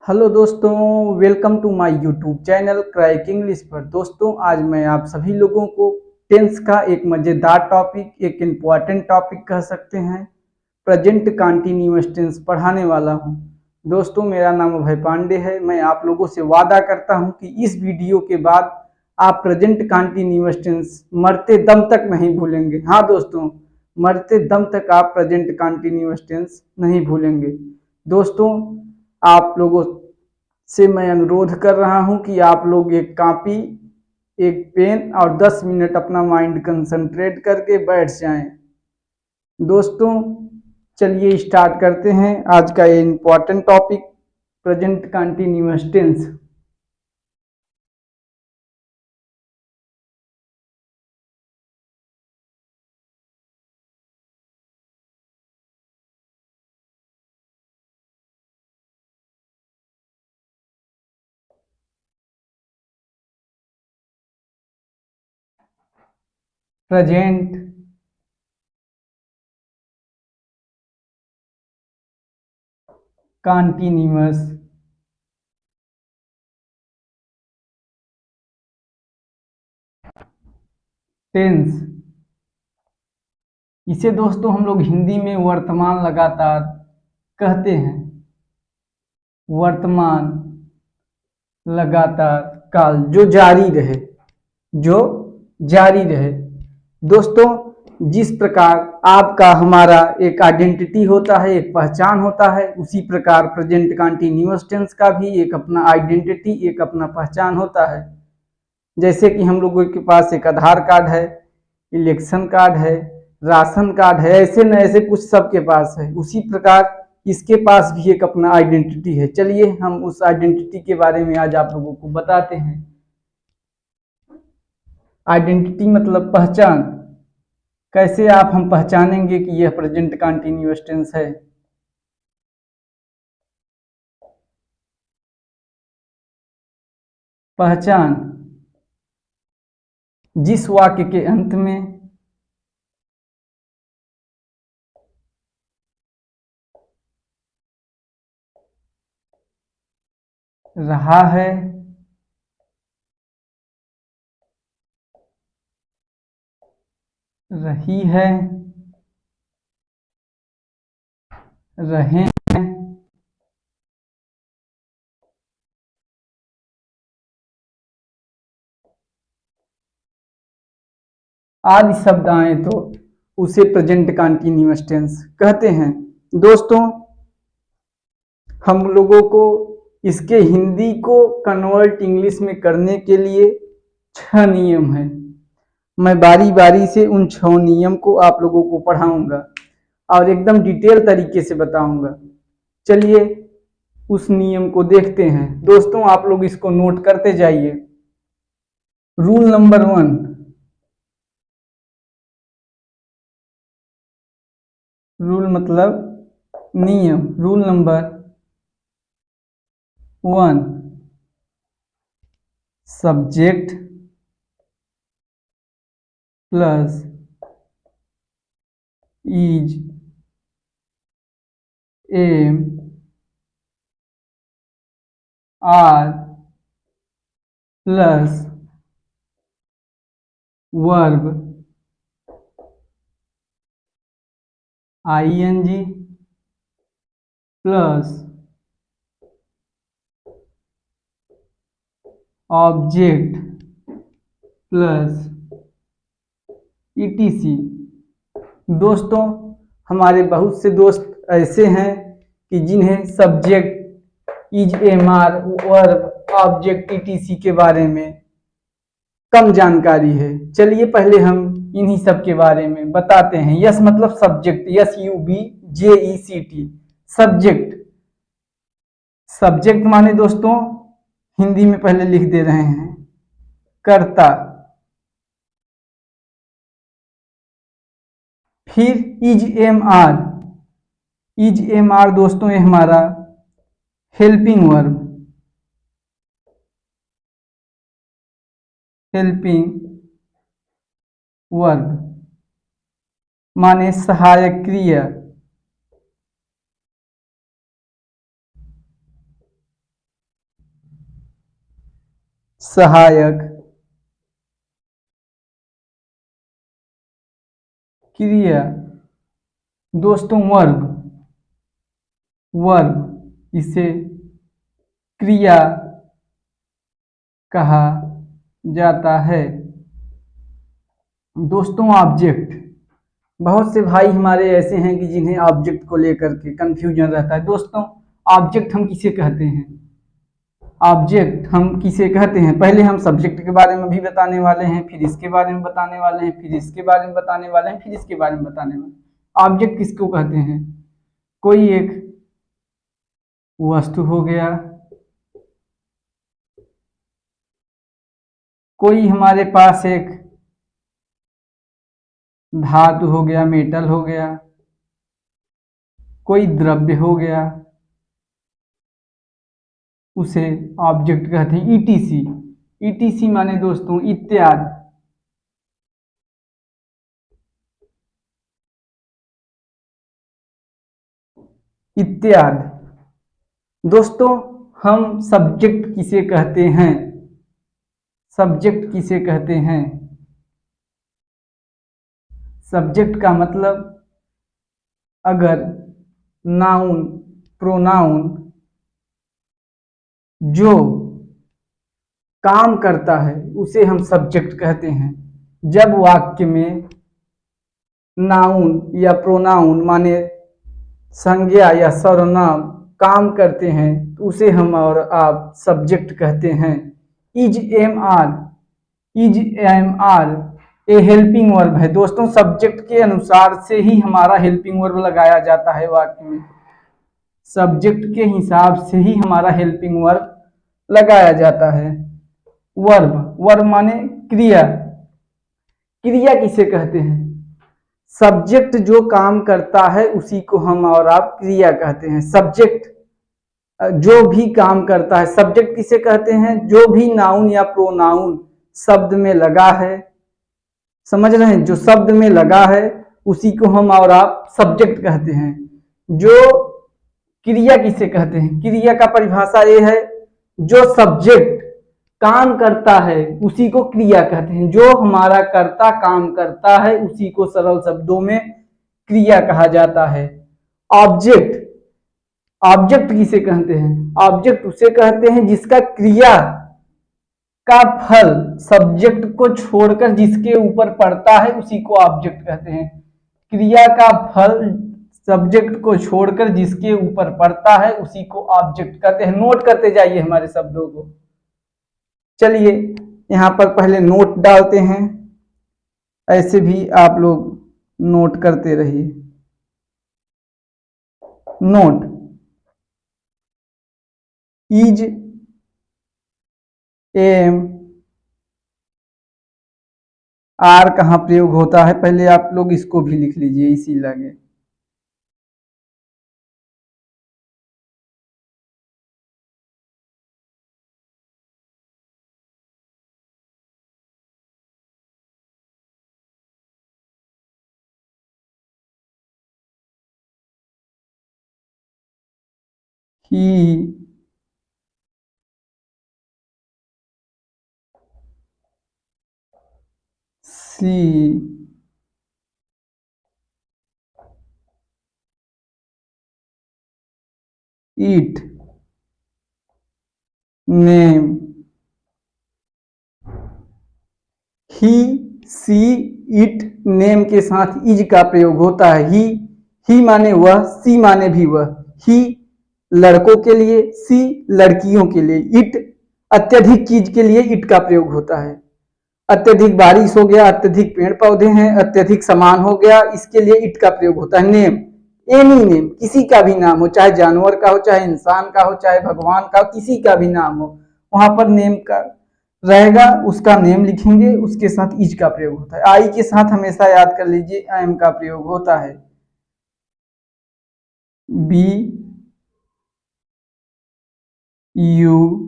Hello दोस्तों, welcome to my YouTube channel crack English पर। दोस्तों, आज मैं आप सभी लोगों को टेंस का एक मज़ेदार टॉपिक, एक इम्पॉर्टेंट टॉपिक कह सकते हैं, प्रेजेंट कंटिन्यूअस टेंस पढ़ाने वाला हूं। दोस्तों, मेरा नाम अभय पांडे है। मैं आप लोगों से वादा करता हूं कि इस वीडियो के बाद आप प्रेजेंट कंटिन्यूअस टेंस मरते दम तक नहीं भूलेंगे। हाँ दोस्तों, मरते दम तक आप प्रेजेंट कंटिन्यूअस टेंस नहीं भूलेंगे। दोस्तों, आप लोगों से मैं अनुरोध कर रहा हूं कि आप लोग एक कॉपी, एक पेन और 10 मिनट अपना माइंड कंसंट्रेट करके बैठ जाएं। दोस्तों, चलिए स्टार्ट करते हैं आज का ये important topic, present continuous tense. Present continuous tense, इसे दोस्तों हम लोग हिंदी में वर्तमान लगातार कहते हैं। वर्तमान लगातार काल, जो जारी रहे, जो जारी रहे। दोस्तों, जिस प्रकार आपका हमारा एक आइडेंटिटी होता है, एक पहचान होता है, उसी प्रकार प्रेजेंट कंटिन्यूअस टेंस का भी एक अपना आइडेंटिटी, एक अपना पहचान होता है। जैसे कि हम लोगों के पास एक आधार कार्ड है, इलेक्शन कार्ड है, राशन कार्ड है, ऐसे न ऐसे कुछ सबके पास है, उसी प्रकार इसके पास भी एक अपना आइडेंटिटी है। चलिए हम उस आइडेंटिटी के बारे में आज आप लोगों को बताते हैं। आइडेंटिटी मतलब पहचान। कैसे आप हम पहचानेंगे कि यह प्रेजेंट कंटिन्यूअस टेंस है? पहचान, जिस वाक्य के अंत में रहा है, रही है, रहे हैं, आदि शब्द आए तो उसे प्रेजेंट कंटिन्यूअस टेंस कहते हैं। दोस्तों, हम लोगों को इसके हिंदी को कन्वर्ट इंग्लिश में करने के लिए 6 नियम हैं। मैं बारी बारी से उन 6 नियम को आप लोगों को पढ़ाऊंगा और एकदम डिटेल तरीके से बताऊंगा। चलिए उस नियम को देखते हैं। दोस्तों, आप लोग इसको नोट करते जाइए। रूल नंबर 1, रूल मतलब नियम। Rule number 1, subject plus is, am, are plus verb, ING plus object plus ETC. दोस्तों, हमारे बहुत से दोस्त ऐसे हैं कि जिन्हें subject, is, am, are, verb, object, ETC के बारे में कम जानकारी है। चलिए पहले हम इन्हीं सब के बारे में बताते हैं। यस मतलब subject, S U B J E C T, subject. Subject माने दोस्तों, हिंदी में पहले लिख दे रहे हैं, कर्ता। फिर is, am, are. Is, am, are दोस्तों, ये हमारा हेल्पिंग वर्ब, हेल्पिंग वर्ब माने सहायक क्रिया। सहायक क्रिया। दोस्तों वर्ब इसे क्रिया कहा जाता है। दोस्तों ऑब्जेक्ट, बहुत से भाई हमारे ऐसे हैं कि जिन्हें ऑब्जेक्ट को लेकर के कंफ्यूजन रहता है। दोस्तों ऑब्जेक्ट हम किसे कहते हैं? ऑब्जेक्ट हम किसे कहते हैं, पहले हम सब्जेक्ट के बारे में भी बताने वाले हैं, फिर इसके बारे में बताने वाले हैं, फिर इसके बारे में बताने वाले हैं, फिर इसके बारे में बताने वाले हैं। ऑब्जेक्ट किसको कहते हैं? कोई एक वस्तु हो गया, कोई हमारे पास एक धातु हो गया, मेटल हो गया, कोई द्रव्य हो गया, उसे ऑब्जेक्ट कहते हैं। ईटीसी, ईटीसी माने दोस्तों इत्यादि। इत्यादि। दोस्तों हम सब्जेक्ट किसे कहते हैं? सब्जेक्ट किसे कहते हैं? सब्जेक्ट का मतलब अगर नाउन प्रोनाउन जो काम करता है उसे हम सब्जेक्ट कहते हैं। जब वाक्य में नाउन या प्रोनाउन माने संज्ञा या सर्वनाम काम करते हैं तो उसे हम और आप सब्जेक्ट कहते हैं। Is am are a helping verb है। दोस्तों सब्जेक्ट के अनुसार से ही हमारा हेल्पिंग वर्ब लगाया जाता है वाक्य में। सब्जेक्ट के हिसाब से ही हमारा हेल्पिंग वर्ब लगाया जाता है। वर्ब माने क्रिया। क्रिया किसे कहते हैं? सब्जेक्ट जो काम करता है उसी को हम और आप क्रिया कहते हैं। सब्जेक्ट जो भी काम करता है, सब्जेक्ट किसे कहते हैं? जो भी नाउन या प्रोनाउन शब्द में लगा है, समझ रहे हैं, जो शब्द में लगा है उसी को हम और आप सब्जेक्ट कहते हैं। जो क्रिया किसे कहते हैं? क्रिया का परिभाषा ये है, जो सब्जेक्ट काम करता है उसी को क्रिया कहते हैं। जो हमारा कर्ता काम करता है उसी को सरल शब्दों में क्रिया कहा जाता है। ऑब्जेक्ट, ऑब्जेक्ट किसे कहते हैं? ऑब्जेक्ट उसे कहते हैं जिसका क्रिया का फल सब्जेक्ट को छोड़कर जिसके ऊपर पड़ता है उसी को ऑब्जेक्ट कहते हैं। क्रिया का फल सब्जेक्ट को छोड़कर जिसके ऊपर पड़ता है उसी को ऑब्जेक्ट कहते हैं। नोट करते जाइए हमारे शब्दों को। चलिए यहाँ पर पहले नोट डालते हैं, ऐसे भी आप लोग नोट करते रहिए। नोट, इज एम आर कहाँ प्रयोग होता है, पहले आप लोग इसको भी लिख लीजिए इसी लगे। He see it name. He see it name के साथ इज का प्रयोग होता है। ही माने वह, सी माने भी वह। ही लड़कों के लिए, सी लड़कियों के लिए। इट अत्यधिक चीज के लिए इट का प्रयोग होता है। अत्यधिक बारिश हो गया, अत्यधिक पेड़ पौधे हैं, अत्यधिक सामान हो गया, इसके लिए इट का प्रयोग होता है। नेम, एनी नेम, किसी का भी नाम हो, चाहे जानवर का हो, चाहे इंसान का हो, चाहे भगवान का हो, किसी का भी नाम हो, वहां पर नेम का रहेगा, उसका नेम लिखेंगे, उसके साथ इज का प्रयोग होता है। आई के साथ हमेशा याद कर लीजिए एम का प्रयोग होता है। We you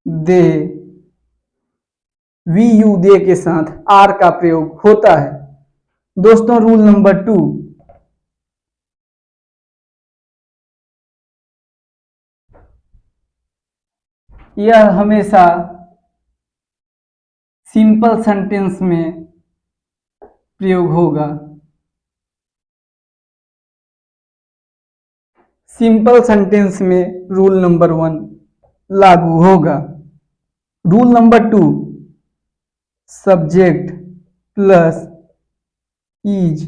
they, we you they के साथ आर का प्रयोग होता है। दोस्तों रूल नंबर 2, यह हमेशा सिंपल सेंटेंस में प्रयोग होगा। सिंपल सेंटेंस में रूल नंबर 1 लागू होगा। Rule number 2, subject plus is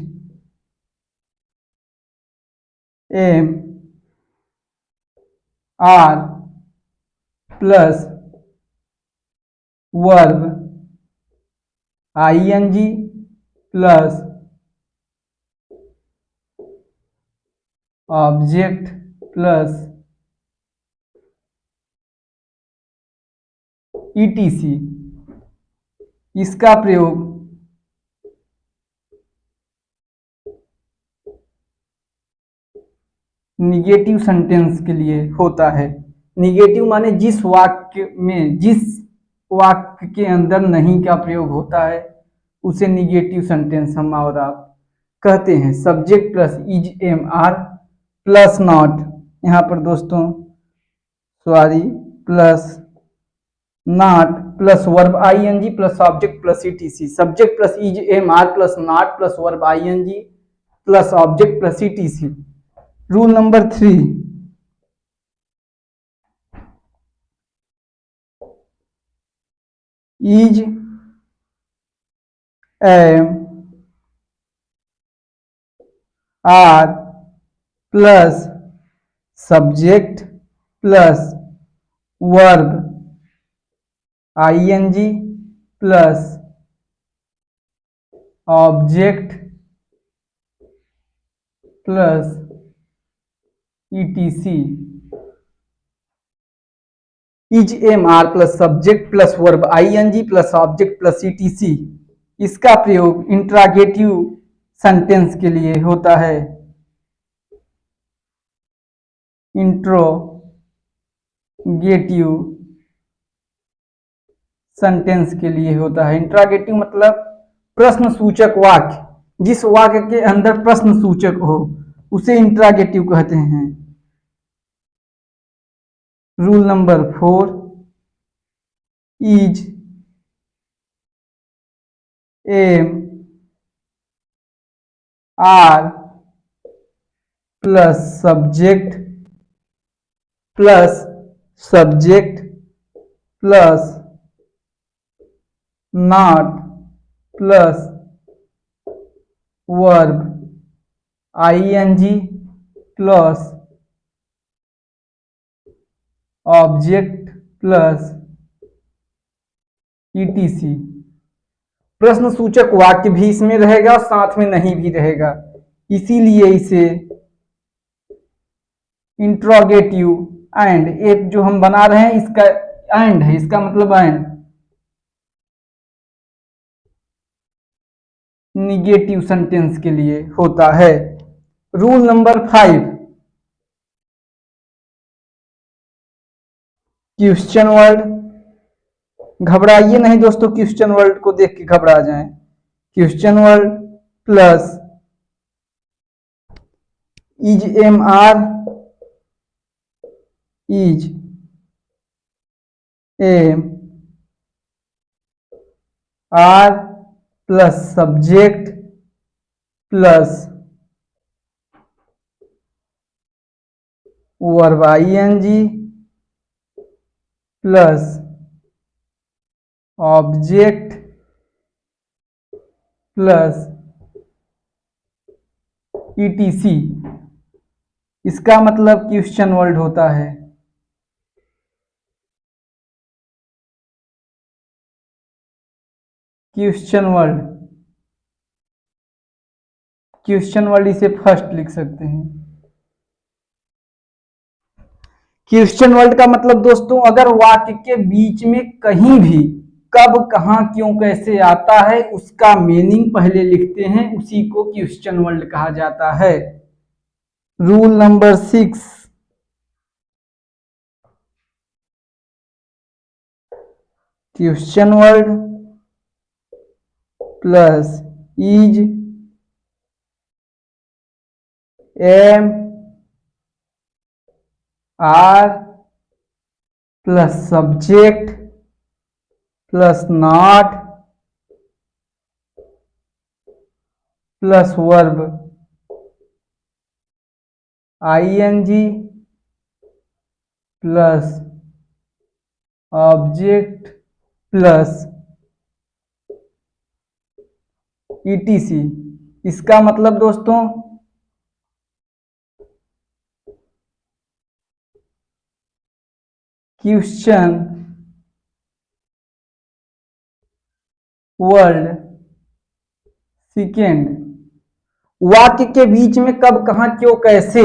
am are plus verb ING plus object plus ETC, इसका प्रयोग निगेटिव सेंटेंस के लिए होता है। निगेटिव माने जिस वाक्य के अंदर नहीं का प्रयोग होता है उसे निगेटिव सेंटेंस हम और आप कहते हैं। Subject plus is am are plus not, यहाँ पर दोस्तों sorry, plus not plus verb ING plus object plus ETC. Subject plus is am are plus not plus verb ING plus object plus ETC. Rule number 3, is am are plus subject plus verb ING plus object plus ETC. Is am are plus subject plus verb ING plus object plus ETC, इसका प्रयोग interrogative sentence के लिए होता है। Interrogative sentence के लिए होता है। इंट्रागेटिव मतलब प्रश्न सूचक वाक्य, जिस वाक्य के अंदर प्रश्न सूचक हो उसे इंट्रागेटिव कहते हैं। Rule number 4, is am are plus subject plus not plus verb ING plus object plus ETC. प्रश्न सूचक वाक्य भी इसमें रहेगा, साथ में नहीं भी रहेगा, इसीलिए इसे इंट्रोगेटिव एंड, एक जो हम बना रहे हैं इसका एंड है, इसका मतलब एंड, निगेटिव सेंटेंस के लिए होता है। Rule number 5, question word. घबराइए नहीं दोस्तों, क्वेश्चन वर्ड को देख के घबरा जाएं। Question word plus is am are is am are plus subject plus verb ING plus object plus ETC, इसका मतलब क्वेश्चन वर्ड होता है। क्वेश्चन वर्ड इसे फर्स्ट लिख सकते हैं। क्वेश्चन वर्ड का मतलब दोस्तों, अगर वाक्य के बीच में कहीं भी कब कहां क्यों कैसे आता है उसका मीनिंग पहले लिखते हैं, उसी को क्वेश्चन वर्ड कहा जाता है। Rule number 6, question word plus is am are plus subject plus not plus verb ING plus object plus ETC. इसका मतलब दोस्तों क्वेश्चन वर्ड सेकेंड वाक्य के बीच में कब कहां क्यों कैसे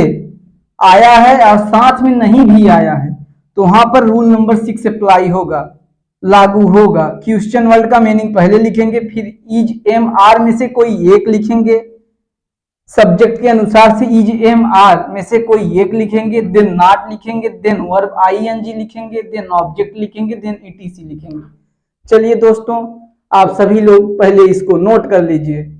आया है और साथ में नहीं भी आया है तो वहां पर रूल नंबर 6 अप्लाई होगा, लागू होगा। क्वेश्चन वर्ड का मीनिंग पहले लिखेंगे, फिर इज एम आर में से कोई एक लिखेंगे, सब्जेक्ट के अनुसार से इज एम आर में से कोई एक लिखेंगे, देन नॉट लिखेंगे, देन वर्ब आईएनजी लिखेंगे, देन ऑब्जेक्ट लिखेंगे, देन ईटीसी लिखेंगे। चलिए दोस्तों आप सभी लोग पहले इसको नोट कर लीजिए।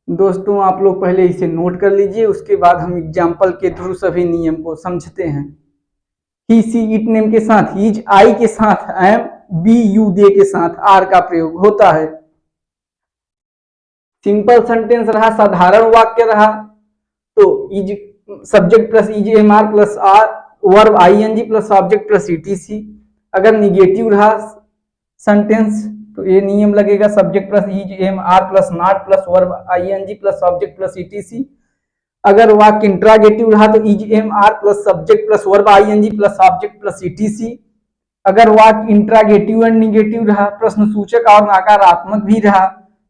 दोस्तों आप लोग पहले इसे नोट कर लीजिए, उसके बाद हम एग्जाम्पल के थ्रू सभी नियम को समझते हैं। ही सी इट नेम के साथ इज, आई के साथ एम, बी यू दे के साथ आर का प्रयोग होता है। सिंपल सेंटेंस रहा, साधारण वाक्य रहा तो is subject plus is am are plus are, verb ING plus object plus ETC. अगर निगेटिव रहा सेंटेंस तो ये नियम लगेगा, subject plus is am are plus not plus verb ING plus object plus ETC. अगर वाक्य इंट्रागेटिव रहा तो is am are plus subject plus verb ING plus object plus ETC. अगर वाक्य इंट्रागेटिव एंड निगेटिव रहा, प्रश्न सूचक और नकारात्मक भी रहा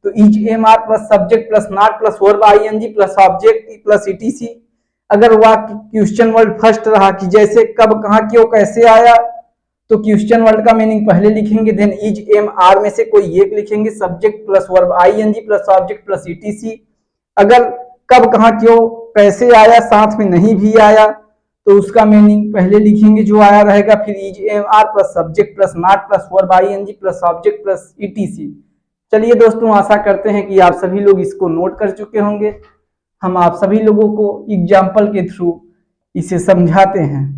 तो is am are plus subject plus not plus verb ING plus object plus ETC. अगर वाक्य क्वेश्चन वर्ड फर्स्ट रहा कि जैसे कब कहां क्यों कैसे आया तो क्वेश्चन वर्ड का मीनिंग पहले लिखेंगे, देन इज एम आर में से कोई एक लिखेंगे, subject plus verb ING plus object plus ETC. अगर कब कहां क्यों कैसे आया साथ में नहीं भी आया तो उसका मीनिंग पहले लिखेंगे जो आया रहेगा, फिर is am are plus subject plus not plus verb ING plus object plus ETC. चलिए दोस्तों आशा करते हैं कि आप सभी लोग इसको नोट कर चुके होंगे। हम आप सभी लोगों को एग्जाम्पल के थ्रू इसे समझाते हैं।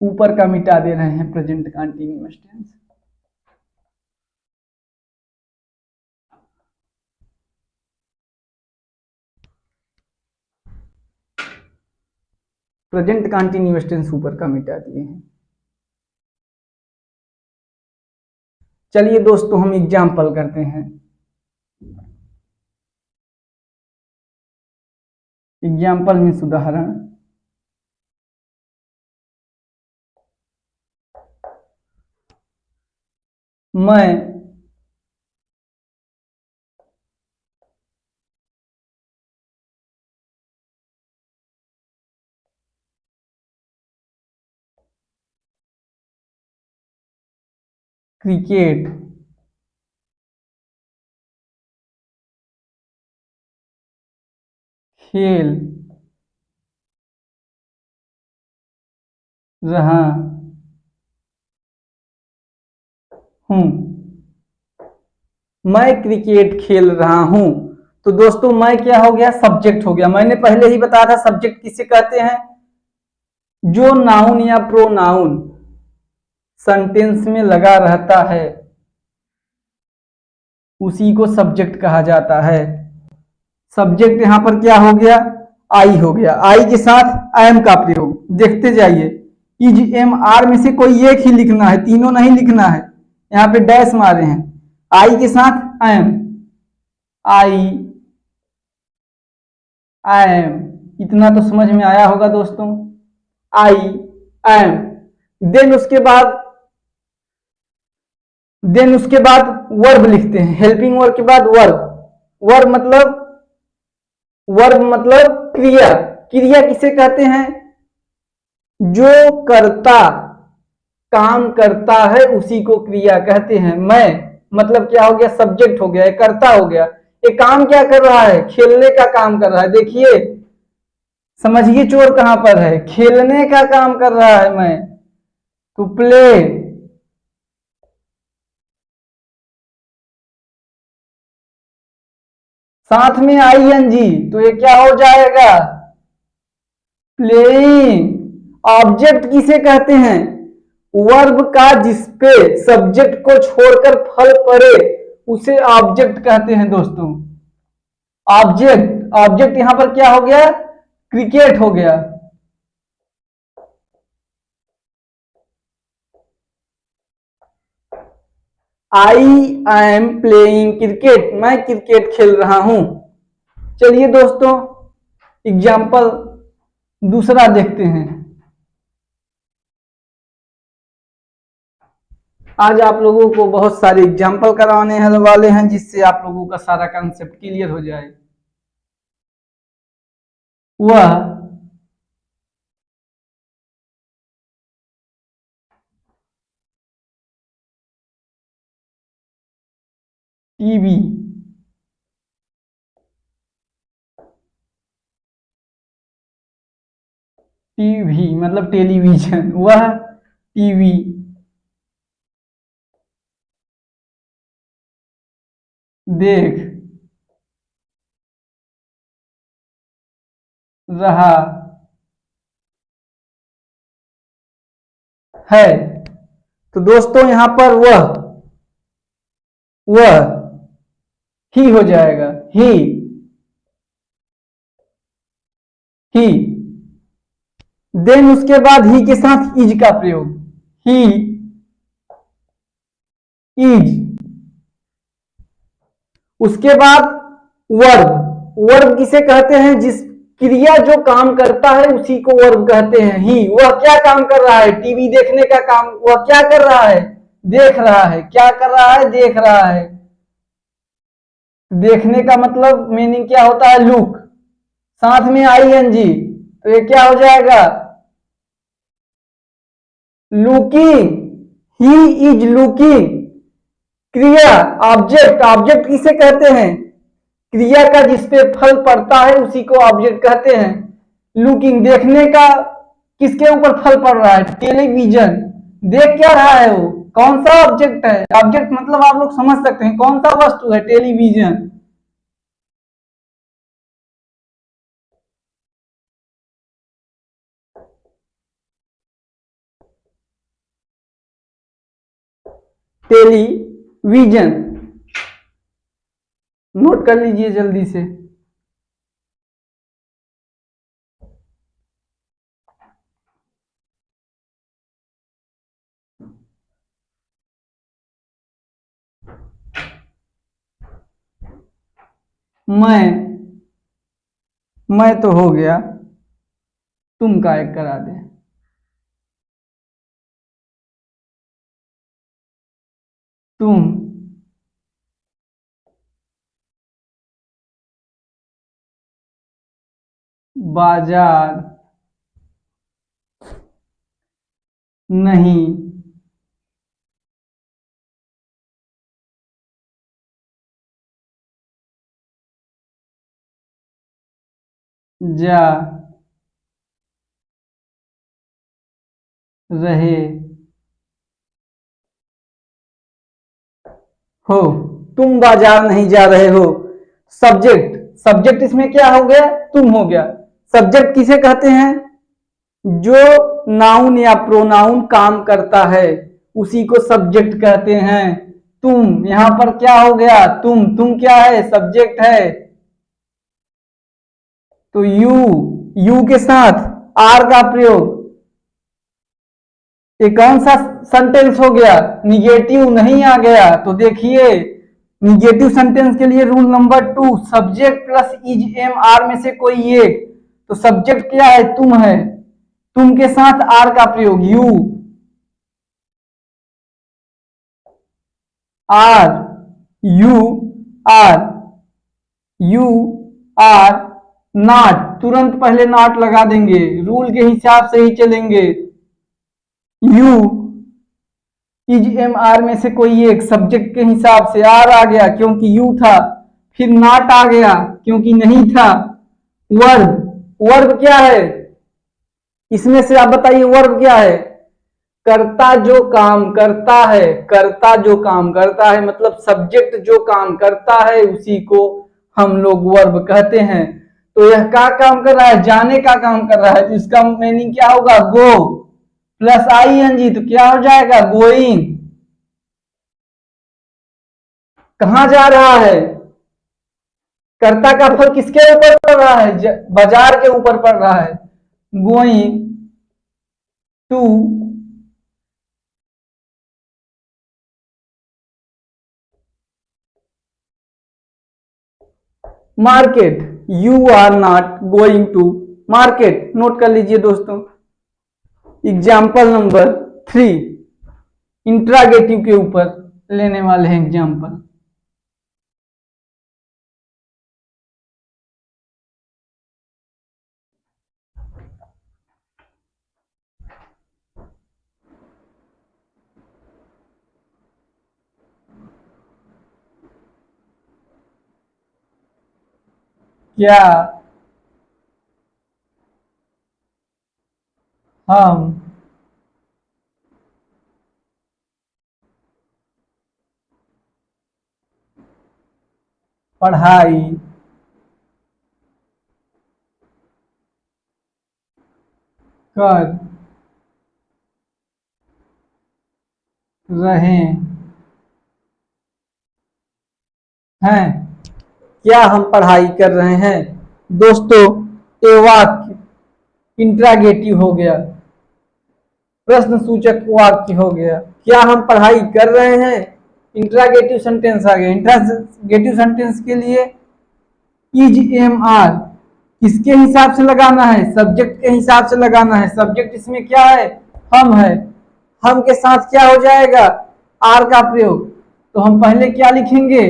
ऊपर का मिटा दे रहे हैं present continuous tense. Present continuous tense ऊपर का मिटा दिए हैं। चलिए दोस्तों हम एग्जाम्पल करते हैं। एग्जाम्पल में उदाहरण, मैं क्रिकेट खेल रहा हूं। मैं क्रिकेट खेल रहा हूं तो दोस्तों मैं क्या हो गया, सब्जेक्ट हो गया। मैंने पहले ही बताया था सब्जेक्ट किसे कहते हैं, जो नाउन या प्रोनाउन सेंटेंस में लगा रहता है उसी को सब्जेक्ट कहा जाता है। सब्जेक्ट यहां पर क्या हो गया, आई हो गया। आई के साथ एम का प्रयोग देखते जाइए, इज एम आर में से कोई एक ही लिखना है, तीनों नहीं लिखना है। यहाँ पे डैश मारे हैं, आई के साथ एम, आई एम, इतना तो समझ में आया होगा दोस्तों, आई एम। देन उसके बाद वर्ब लिखते हैं, हेल्पिंग वर्ब के बाद वर्ब। वर्ब मतलब क्रिया। क्रिया किसे कहते हैं, जो करता काम करता है उसी को क्रिया कहते हैं। मैं मतलब क्या हो गया, सब्जेक्ट हो गया, करता हो गया। ये काम क्या कर रहा है, खेलने का काम कर रहा है। देखिए समझिए चोर कहां पर है, खेलने का काम कर रहा है। मैं टू प्ले साथ में आईएनजी, तो ये क्या हो जाएगा? प्लेइंग। ऑब्जेक्ट किसे कहते हैं? वर्ब का जिसपे सब्जेक्ट को छोड़कर फल पड़े उसे ऑब्जेक्ट कहते हैं दोस्तों। ऑब्जेक्ट, ऑब्जेक्ट यहां पर क्या हो गया? क्रिकेट हो गया। आई एम प्लेइंग क्रिकेट, मैं क्रिकेट खेल रहा हूं। चलिए दोस्तों एग्जाम्पल दूसरा देखते हैं। आज आप लोगों को बहुत सारे एग्जाम्पल कराने वाले हैं जिससे आप लोगों का सारा कंसेप्ट क्लियर हो जाए। वह टीवी टीवी मतलब टेलीविजन, वह टीवी देख रहा है। तो दोस्तों यहां पर वह ही हो जाएगा, ही देन उसके बाद ही के साथ इज का प्रयोग, ही इज। उसके बाद वर्ब, वर्ब किसे कहते हैं? जिस क्रिया जो काम करता है उसी को वर्ब कहते हैं। ही, वह क्या काम कर रहा है? टीवी देखने का काम। वह क्या कर रहा है? देख रहा है। क्या कर रहा है? देख रहा है। देखने का मतलब मीनिंग क्या होता है? लुक। साथ में आईएनजी, तो ये क्या हो जाएगा? Looking, he is looking. क्रिया ऑब्जेक्ट, ऑब्जेक्ट किसे कहते हैं? क्रिया का जिसपे फल पड़ता है उसी को ऑब्जेक्ट कहते हैं। लुकिंग, देखने का किसके ऊपर फल पड़ रहा है? टेलीविजन। देख क्या रहा है वो? कौन सा ऑब्जेक्ट है? ऑब्जेक्ट मतलब आप लोग समझ सकते हैं कौन सा वस्तु है? टेलीविजन। टेलीविजन नोट कर लीजिए जल्दी से। मैं तो हो गया, तुम का एक करा दे। तुम बाजार नहीं जा रहे हो। तुम बाजार नहीं जा रहे हो। सब्जेक्ट, सब्जेक्ट इसमें क्या हो गया? तुम हो गया। सब्जेक्ट किसे कहते हैं? जो नाउन या प्रोनाउन काम करता है उसी को सब्जेक्ट कहते हैं। तुम, यहां पर क्या हो गया? तुम क्या है? सब्जेक्ट है। तो यू के साथ आर का प्रयोग। ये कौन सा सेंटेंस हो गया? निगेटिव नहीं आ गया। तो देखिए निगेटिव सेंटेंस के लिए rule number 2, subject plus is am are में से कोई एक। तो सब्जेक्ट क्या है? तुम है। तुम के साथ आर का प्रयोग, you. Are, you are, you are not, तुरंत पहले नॉट लगा देंगे, रूल के हिसाब से ही चलेंगे। यू इज एम आर में से कोई एक, सब्जेक्ट के हिसाब से आर आ गया क्योंकि यू था, फिर नॉट आ गया क्योंकि नहीं था। वर्ब, वर्ब क्या है? इसमें से आप बताइए वर्ब क्या है? कर्ता जो काम करता है, कर्ता जो काम करता है मतलब सब्जेक्ट जो काम करता है उसी को हम लोग वर्ब कहते हैं। तो यह क्या काम कर रहा है, जाने का काम कर रहा है, तो इसका मीनिंग क्या होगा, गो प्लस आईएनजी, तो क्या हो जाएगा, गोइंग। कहां जा रहा है, कर्ता का फल किसके ऊपर पड़ रहा है, बाजार के ऊपर पड़ रहा है, going to market, you are not going to market. Note कर लीजिए दोस्तों। एग्जाम्पल नंबर 3, इंट्रागेटिव के ऊपर लेने वाले हैं एग्जाम्पल। क्या हम पढ़ाई कर रहे हैं, क्या हम पढ़ाई कर रहे हैं। दोस्तों ये वाक्य इंट्रागेटिव हो गया, प्रश्न सूचक वाक्य हो गया। क्या हम पढ़ाई कर रहे हैं, इंट्रागेटिव सेंटेंस आ गया। इंट्रागेटिव सेंटेंस के लिए इज एम आर किसके हिसाब से लगाना है, सब्जेक्ट के हिसाब से लगाना है। सब्जेक्ट इसमें क्या है, हम है। हम के साथ क्या हो जाएगा, आर का प्रयोग। तो हम पहले क्या लिखेंगे,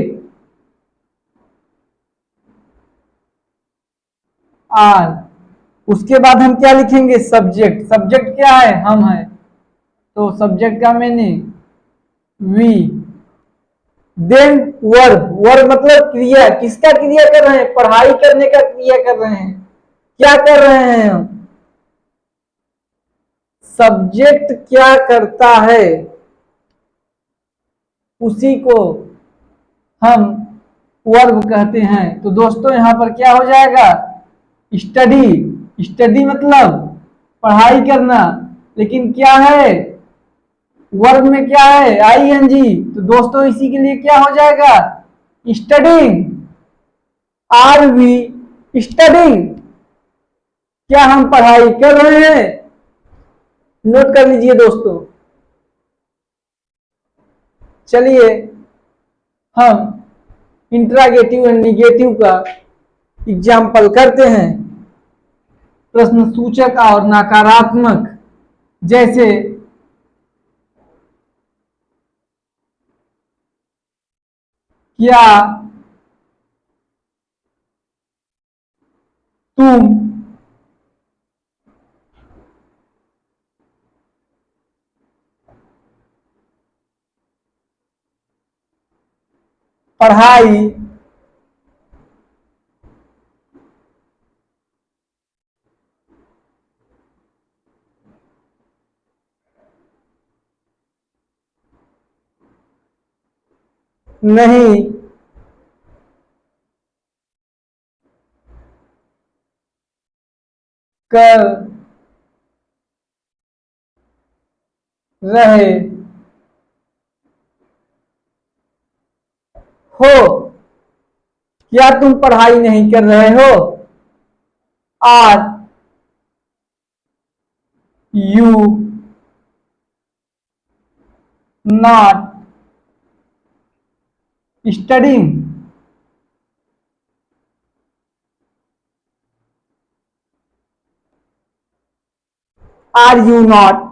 आर। उसके बाद हम क्या लिखेंगे, सब्जेक्ट। सब्जेक्ट क्या है, हम है। तो सब्जेक्ट का meaning we. Then verb, verb मतलब क्रिया। किसका क्रिया कर रहे हैं, पढ़ाई करने का क्रिया कर रहे हैं। क्या कर रहे हैं हम, सब्जेक्ट क्या करता है उसी को हम वर्ब कहते हैं। तो दोस्तों यहां पर क्या हो जाएगा, स्टडी। स्टडी मतलब पढ़ाई करना, लेकिन क्या है, वर्ब में क्या है, आईएनजी। तो दोस्तों इसी के लिए क्या हो जाएगा, स्टडिंग। आर वी स्टडिंग, क्या हम पढ़ाई कर रहे हैं। नोट कर लीजिए दोस्तों। चलिए हम इंट्रागेटिव एंड निगेटिव का एग्जाम्पल करते हैं। प्रश्न सूचक और नकारात्मक, जैसे क्या तुम पढ़ाई नहीं कर रहे हो, क्या तुम पढ़ाई नहीं कर रहे हो। Are you not studying. Are you not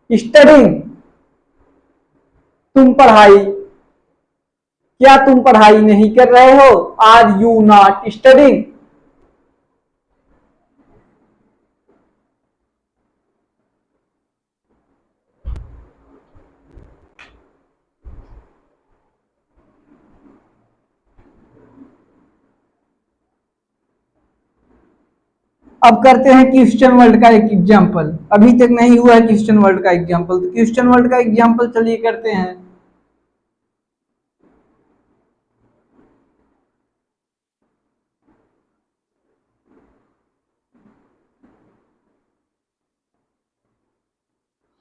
studying, तुम पढ़ाई, क्या तुम पढ़ाई नहीं कर रहे हो। Are you not studying. अब करते हैं क्वेश्चन वर्ल्ड का एक एग्जाम्पल। अभी तक नहीं हुआ है क्वेश्चन वर्ल्ड का एग्जाम्पल, तो क्वेश्चन वर्ल्ड का एग्जाम्पल चलिए करते हैं।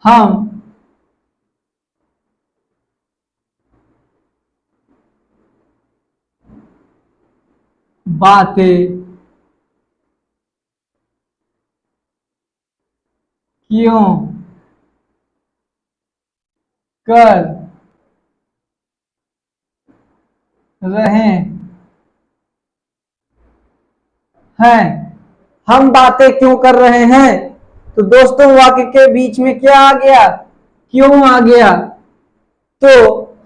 हम बातें क्यों कर रहे हैं। हम बातें क्यों कर रहे हैं, तो दोस्तों वाक्य के बीच में क्या आ गया, क्यों आ गया। तो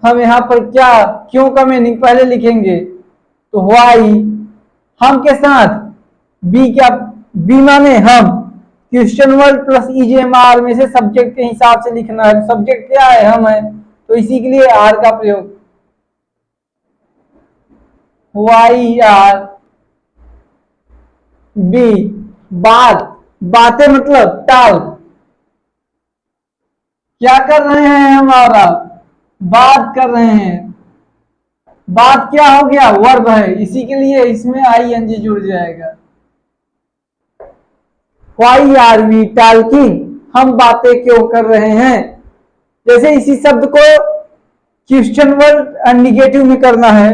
हम यहाँ पर क्या, क्यों का मीनिंग पहले लिखेंगे, तो व्हाई हम के साथ बी, क्या बी माने हम, क्वेश्चन वर्ड प्लस ईजेएमआर में से सब्जेक्ट के हिसाब से लिखना है। सब्जेक्ट क्या है, हम है, तो इसी के लिए आर का प्रयोग, वाई आर बी। बात, बातें मतलब टाल, क्या कर रहे हैं हमारा, बात कर रहे हैं। बात क्या हो गया, वर्ब है, इसी के लिए इसमें आईएनजी जुड़ जाएगा। वाई आर वी टॉकिंग, हम बातें क्यों कर रहे हैं। जैसे इसी शब्द को क्वेश्चन वर्ड निगेटिव में करना है,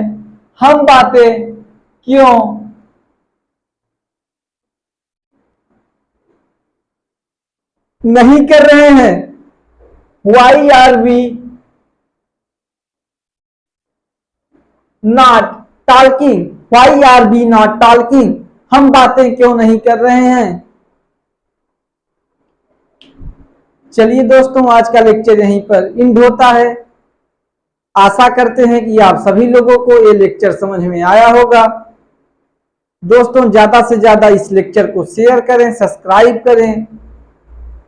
हम बातें क्यों नहीं कर रहे हैं। Why are we not talking, why are we not talking, हम बातें क्यों नहीं कर रहे हैं। चलिए दोस्तों, आज का लेक्चर यहीं पर एंड होता है। आशा करते हैं कि आप सभी लोगों को ये लेक्चर समझ में आया होगा। दोस्तों ज्यादा से ज्यादा इस लेक्चर को शेयर करें, सब्सक्राइब करें,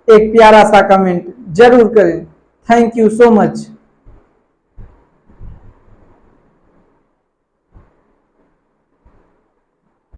एक प्यारा सा कमेंट जरूर करें। Thank you so much.